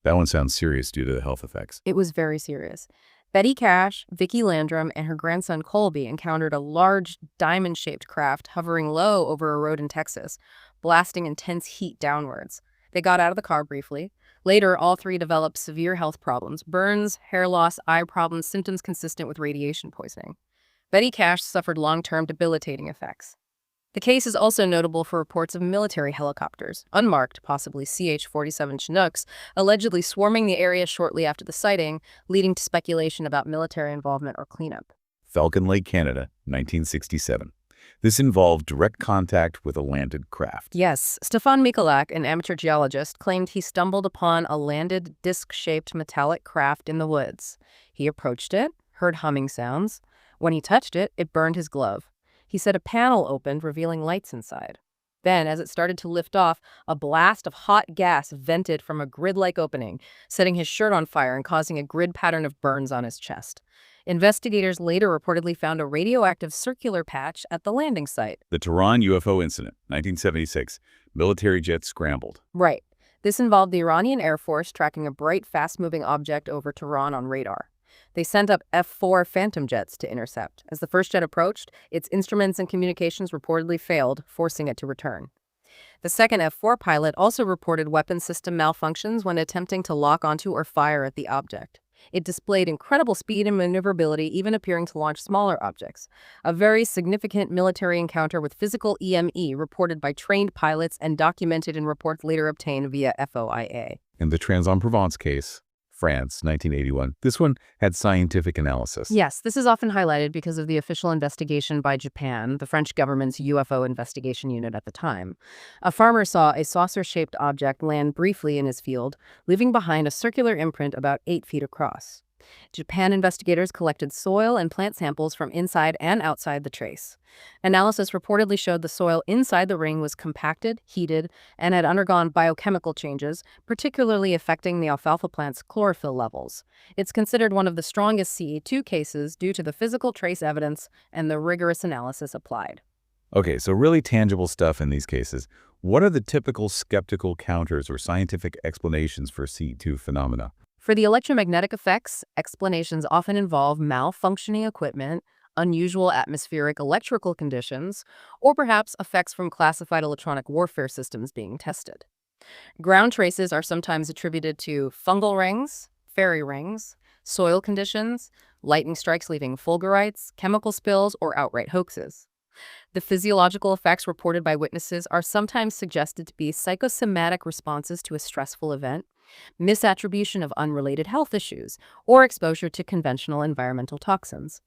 That one sounds serious due to the health effects. It was very serious. Betty Cash, Vicki Landrum, and her grandson Colby encountered a large diamond-shaped craft hovering low over a road in Texas, blasting intense heat downwards. They got out of the car briefly. Later, all three developed severe health problems: burns, hair loss, eye problems, symptoms consistent with radiation poisoning. Betty Cash suffered long-term debilitating effects. The case is also notable for reports of military helicopters, unmarked, possibly CH-47 Chinooks, allegedly swarming the area shortly after the sighting, leading to speculation about military involvement or cleanup. Falcon Lake, Canada, 1967. This involved direct contact with a landed craft. Yes, Stefan Mikulak, an amateur geologist, claimed he stumbled upon a landed disc-shaped metallic craft in the woods. He approached it, heard humming sounds. When he touched it, it burned his glove. He said a panel opened, revealing lights inside. Then, as it started to lift off, a blast of hot gas vented from a grid-like opening, setting his shirt on fire and causing a grid pattern of burns on his chest. Investigators later reportedly found a radioactive circular patch at the landing site. The Tehran UFO incident, 1976. Military jets scrambled. Right. This involved the Iranian Air Force tracking a bright, fast-moving object over Tehran on radar. They sent up F-4 Phantom jets to intercept. As the first jet approached, its instruments and communications reportedly failed, forcing it to return. The second F-4 pilot also reported weapon system malfunctions when attempting to lock onto or fire at the object. It displayed incredible speed and maneuverability, even appearing to launch smaller objects. A very significant military encounter with physical EME reported by trained pilots and documented in reports later obtained via FOIA. In the Trans-en-Provence case, France, 1981. This one had scientific analysis. Yes, this is often highlighted because of the official investigation by Japan, the French government's UFO investigation unit at the time. A farmer saw a saucer-shaped object land briefly in his field, leaving behind a circular imprint about 8 feet across. Japan investigators collected soil and plant samples from inside and outside the trace. Analysis reportedly showed the soil inside the ring was compacted, heated, and had undergone biochemical changes, particularly affecting the alfalfa plant's chlorophyll levels. It's considered one of the strongest CE2 cases due to the physical trace evidence and the rigorous analysis applied. Okay, so really tangible stuff in these cases. What are the typical skeptical counters or scientific explanations for CE2 phenomena? For the electromagnetic effects, explanations often involve malfunctioning equipment, unusual atmospheric electrical conditions, or perhaps effects from classified electronic warfare systems being tested. Ground traces are sometimes attributed to fungal rings, fairy rings, soil conditions, lightning strikes leaving fulgurites, chemical spills, or outright hoaxes. The physiological effects reported by witnesses are sometimes suggested to be psychosomatic responses to a stressful event, misattribution of unrelated health issues, or exposure to conventional environmental toxins.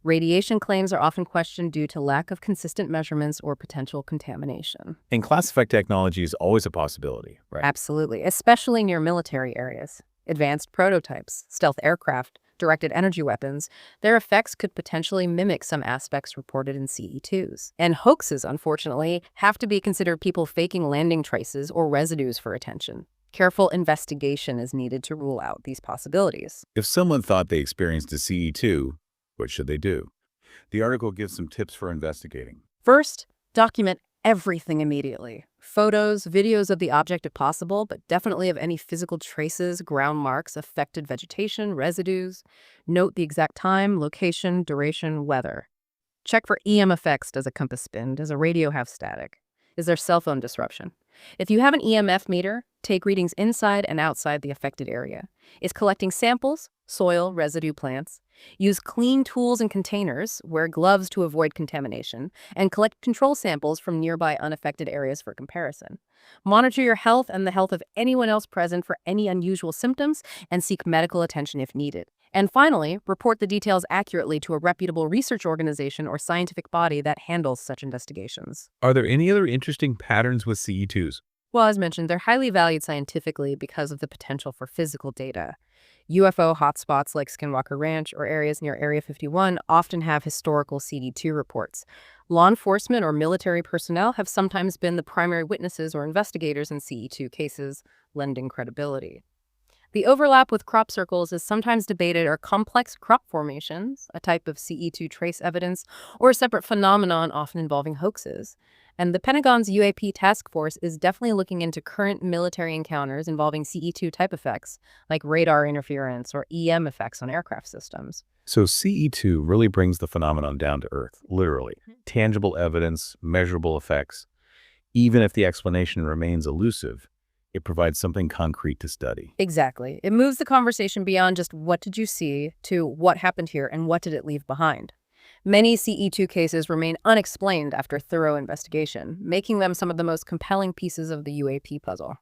Radiation claims are often questioned due to lack of consistent measurements or potential contamination. And classified technology is always a possibility, right? Absolutely, especially near military areas. Advanced prototypes, stealth aircraft, directed energy weapons, their effects could potentially mimic some aspects reported in CE2s. And hoaxes, unfortunately, have to be considered people faking landing traces or residues for attention. Careful investigation is needed to rule out these possibilities. If someone thought they experienced a CE2, what should they do? The article gives some tips for investigating. First, document everything immediately. Photos, videos of the object if possible, but definitely of any physical traces, ground marks, affected vegetation, residues. Note the exact time, location, duration, weather. Check for EM effects. Does a compass spin? Does a radio have static? Is there cell phone disruption? If you have an EMF meter, take readings inside and outside the affected area. Is collecting samples, soil, residue, plants. Use clean tools and containers, wear gloves to avoid contamination, and collect control samples from nearby unaffected areas for comparison. Monitor your health and the health of anyone else present for any unusual symptoms and seek medical attention if needed. And finally, report the details accurately to a reputable research organization or scientific body that handles such investigations. Are there any other interesting patterns with CE2s? Well, as mentioned, they're highly valued scientifically because of the potential for physical data. UFO hotspots like Skinwalker Ranch or areas near Area 51 often have historical CD2 reports. Law enforcement or military personnel have sometimes been the primary witnesses or investigators in CE2 cases, lending credibility. The overlap with crop circles is sometimes debated are complex crop formations, a type of CE2 trace evidence, or a separate phenomenon often involving hoaxes. And the Pentagon's UAP task force is definitely looking into current military encounters involving CE2 type effects, like radar interference or EM effects on aircraft systems. So CE2 really brings the phenomenon down to earth, literally. Tangible evidence, measurable effects. Even if the explanation remains elusive, it provides something concrete to study. Exactly. It moves the conversation beyond just what did you see to what happened here and what did it leave behind. Many CE2 cases remain unexplained after thorough investigation, making them some of the most compelling pieces of the UAP puzzle.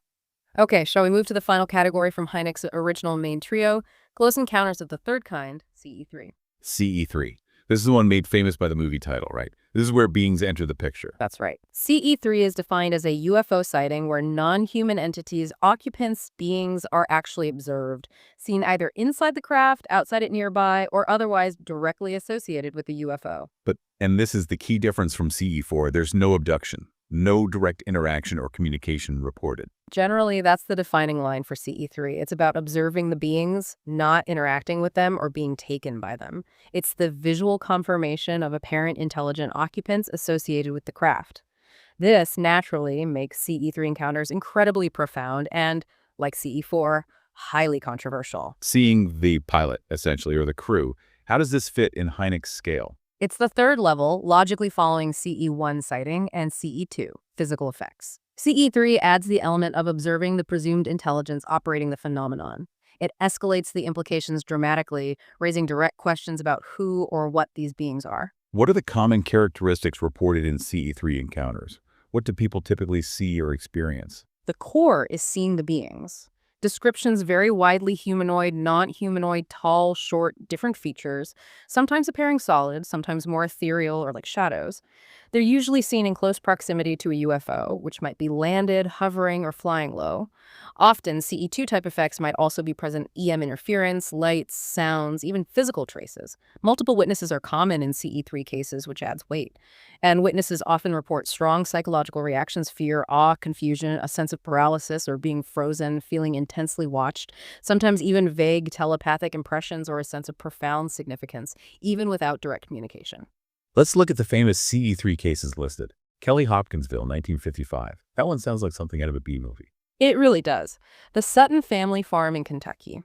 Okay, shall we move to the final category from Hynek's original main trio, Close Encounters of the Third Kind, CE3. CE3. This is the one made famous by the movie title, right? This is where beings enter the picture. That's right. CE3 is defined as a UFO sighting where non-human entities, occupants, beings are actually observed, seen either inside the craft, outside it nearby, or otherwise directly associated with the UFO. And this is the key difference from CE4, there's no abduction, no direct interaction or communication reported. Generally, that's the defining line for CE3. It's about observing the beings, not interacting with them or being taken by them. It's the visual confirmation of apparent intelligent occupants associated with the craft. This naturally makes CE3 encounters incredibly profound and, like CE4, highly controversial. Seeing the pilot, essentially, or the crew, how does this fit in Hynek's scale? It's the third level, logically following CE1 sighting and CE2, physical effects. CE3 adds the element of observing the presumed intelligence operating the phenomenon. It escalates the implications dramatically, raising direct questions about who or what these beings are. What are the common characteristics reported in CE3 encounters? What do people typically see or experience? The core is seeing the beings. Descriptions vary widely: humanoid, non-humanoid, tall, short, different features, sometimes appearing solid, sometimes more ethereal or like shadows. They're usually seen in close proximity to a UFO, which might be landed, hovering, or flying low. Often, CE2 type effects might also be present: EM interference, lights, sounds, even physical traces. Multiple witnesses are common in CE3 cases, which adds weight. And witnesses often report strong psychological reactions: fear, awe, confusion, a sense of paralysis or being frozen, feeling intensely watched, sometimes even vague telepathic impressions or a sense of profound significance, even without direct communication. Let's look at the famous CE3 cases listed. Kelly Hopkinsville, 1955. That one sounds like something out of a B movie. It really does. The Sutton family farm in Kentucky.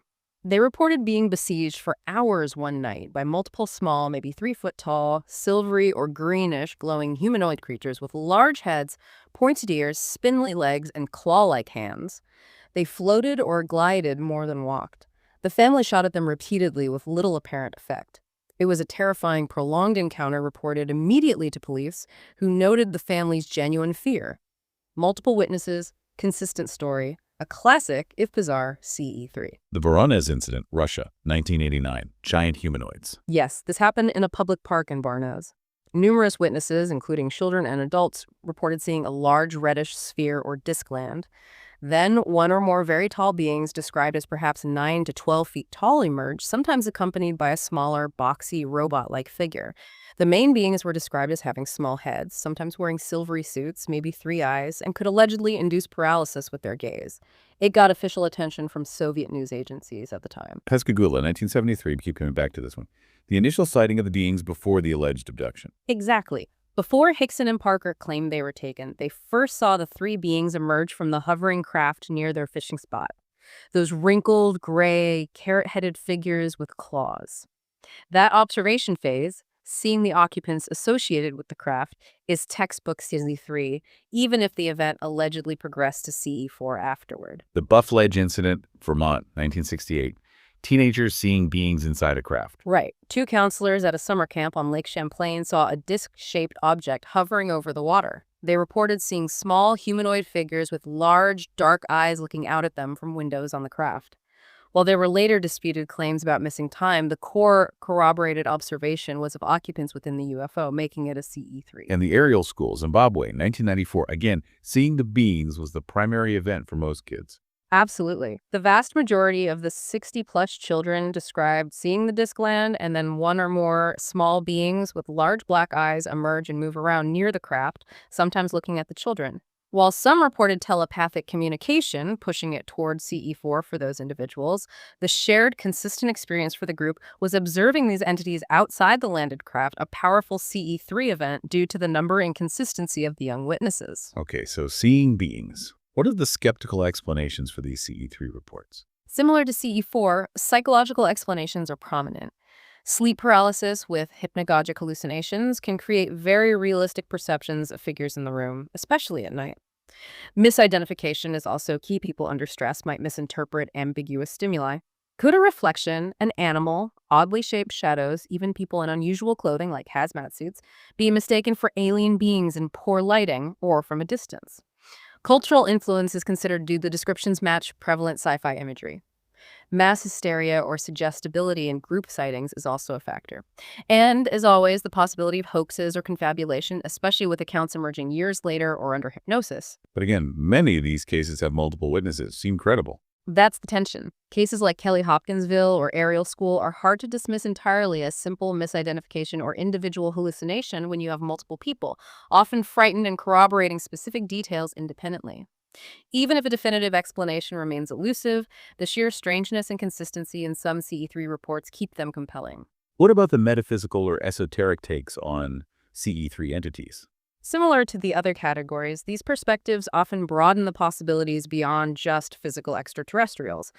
They reported being besieged for hours one night by multiple small, maybe 3 foot tall, silvery or greenish glowing humanoid creatures with large heads, pointed ears, spindly legs, and claw-like hands. They floated or glided more than walked. The family shot at them repeatedly with little apparent effect. It was a terrifying, prolonged encounter reported immediately to police, who noted the family's genuine fear. Multiple witnesses, consistent story, a classic, if bizarre, CE3. The Voronezh incident, Russia, 1989. Giant humanoids. Yes, this happened in a public park in Voronezh. Numerous witnesses, including children and adults, reported seeing a large reddish sphere or disk land. Then, one or more very tall beings, described as perhaps 9 to 12 feet tall, emerged, sometimes accompanied by a smaller, boxy, robot-like figure. The main beings were described as having small heads, sometimes wearing silvery suits, maybe 3 eyes, and could allegedly induce paralysis with their gaze. It got official attention from Soviet news agencies at the time. Pascagoula, 1973. We keep coming back to this one. The initial sighting of the beings before the alleged abduction. Exactly. Before Hickson and Parker claimed they were taken, they first saw the 3 beings emerge from the hovering craft near their fishing spot. Those wrinkled, gray, carrot-headed figures with claws. That observation phase, seeing the occupants associated with the craft, is textbook CE3, even if the event allegedly progressed to CE4 afterward. The Buff Ledge incident, Vermont, 1968. Teenagers seeing beings inside a craft. Right. 2 counselors at a summer camp on Lake Champlain saw a disc-shaped object hovering over the water. They reported seeing small humanoid figures with large, dark eyes looking out at them from windows on the craft. While there were later disputed claims about missing time, the core corroborated observation was of occupants within the UFO, making it a CE3. And the aerial school, Zimbabwe, 1994. Again, seeing the beings was the primary event for most kids. Absolutely. The vast majority of the 60-plus children described seeing the disk land, and then one or more small beings with large black eyes emerge and move around near the craft, sometimes looking at the children. While some reported telepathic communication, pushing it toward CE4 for those individuals, the shared, consistent experience for the group was observing these entities outside the landed craft, a powerful CE3 event due to the number and consistency of the young witnesses. Okay, so seeing beings. What are the skeptical explanations for these CE3 reports? Similar to CE4, psychological explanations are prominent. Sleep paralysis with hypnagogic hallucinations can create very realistic perceptions of figures in the room, especially at night. Misidentification is also key. People under stress might misinterpret ambiguous stimuli. Could a reflection, an animal, oddly shaped shadows, even people in unusual clothing like hazmat suits, be mistaken for alien beings in poor lighting or from a distance? Cultural influence is considered due the descriptions match prevalent sci-fi imagery. Mass hysteria or suggestibility in group sightings is also a factor. And, as always, the possibility of hoaxes or confabulation, especially with accounts emerging years later or under hypnosis. But again, many of these cases have multiple witnesses. Seem credible. That's the tension. Cases like Kelly Hopkinsville or Ariel School are hard to dismiss entirely as simple misidentification or individual hallucination when you have multiple people, often frightened and corroborating specific details independently. Even if a definitive explanation remains elusive, the sheer strangeness and consistency in some CE3 reports keep them compelling. What about the metaphysical or esoteric takes on CE3 entities? Similar to the other categories, these perspectives often broaden the possibilities beyond just physical extraterrestrials.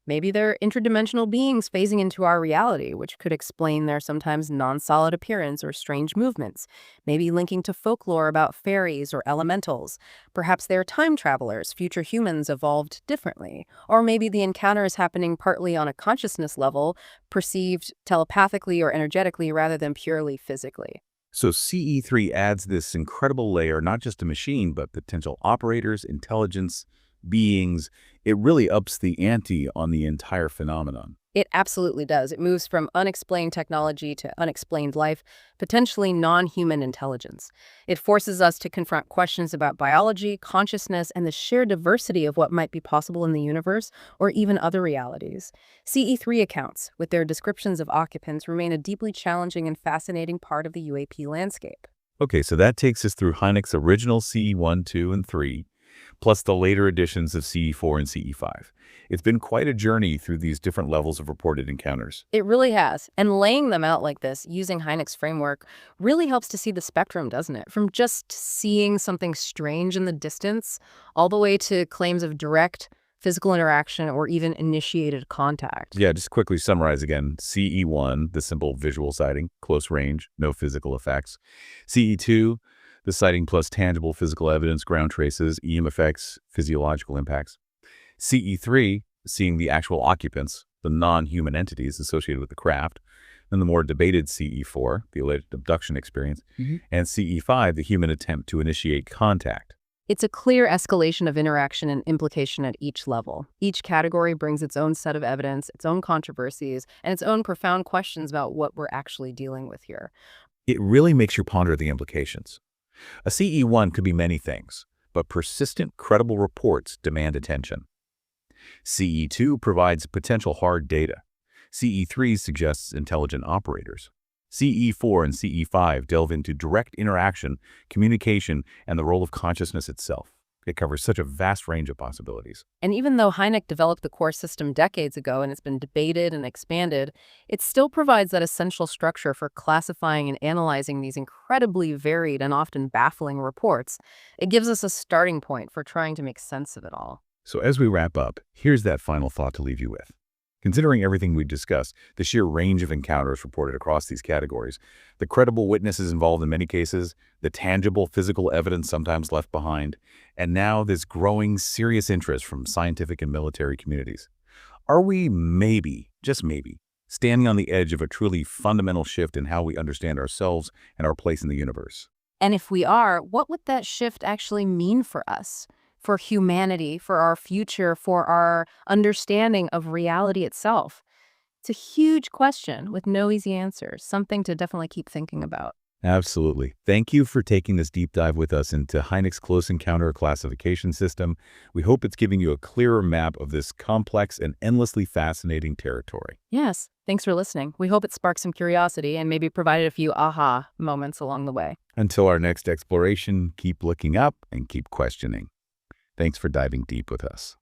Maybe they're interdimensional beings phasing into our reality, which could explain their sometimes non-solid appearance or strange movements. Maybe linking to folklore about fairies or elementals. Perhaps they're time travelers, future humans evolved differently. Or maybe the encounter is happening partly on a consciousness level, perceived telepathically or energetically rather than purely physically. So CE3 adds this incredible layer, not just to machine, but potential operators, intelligence, beings. It really ups the ante on the entire phenomenon. It absolutely does. It moves from unexplained technology to unexplained life, potentially non-human intelligence. It forces us to confront questions about biology, consciousness, and the sheer diversity of what might be possible in the universe or even other realities. CE3 accounts, with their descriptions of occupants, remain a deeply challenging and fascinating part of the UAP landscape. Okay, so that takes us through Hynek's original CE1, 2, and 3, plus the later editions of CE4 and CE5. It's been quite a journey through these different levels of reported encounters. It really has. And laying them out like this, using Hynek's framework, really helps to see the spectrum, doesn't it? From just seeing something strange in the distance, all the way to claims of direct, physical interaction, or even initiated contact. Yeah, just quickly summarize again. CE1, the simple visual sighting, close range, no physical effects. CE2, the sighting plus tangible physical evidence, ground traces, EM effects, physiological impacts. CE3, seeing the actual occupants, the non-human entities associated with the craft. Then the more debated CE4, the alleged abduction experience. And CE5, the human attempt to initiate contact. It's a clear escalation of interaction and implication at each level. Each category brings its own set of evidence, its own controversies, and its own profound questions about what we're actually dealing with here. It really makes you ponder the implications. A CE1 could be many things, but persistent, credible reports demand attention. CE2 provides potential hard data. CE3 suggests intelligent operators. CE4 and CE5 delve into direct interaction, communication, and the role of consciousness itself. It covers such a vast range of possibilities. And even though Hynek developed the core system decades ago and it's been debated and expanded, it still provides that essential structure for classifying and analyzing these incredibly varied and often baffling reports. It gives us a starting point for trying to make sense of it all. So as we wrap up, here's that final thought to leave you with. Considering everything we've discussed, the sheer range of encounters reported across these categories, the credible witnesses involved in many cases, the tangible physical evidence sometimes left behind, and now this growing serious interest from scientific and military communities. Are we maybe, just maybe, standing on the edge of a truly fundamental shift in how we understand ourselves and our place in the universe? And if we are, what would that shift actually mean for us? For humanity, for our future, for our understanding of reality itself? It's a huge question with no easy answers, something to definitely keep thinking about. Absolutely. Thank you for taking this deep dive with us into Hynek's close encounter classification system. We hope it's giving you a clearer map of this complex and endlessly fascinating territory. Yes, thanks for listening. We hope it sparked some curiosity and maybe provided a few aha moments along the way. Until our next exploration, keep looking up and keep questioning. Thanks for diving deep with us.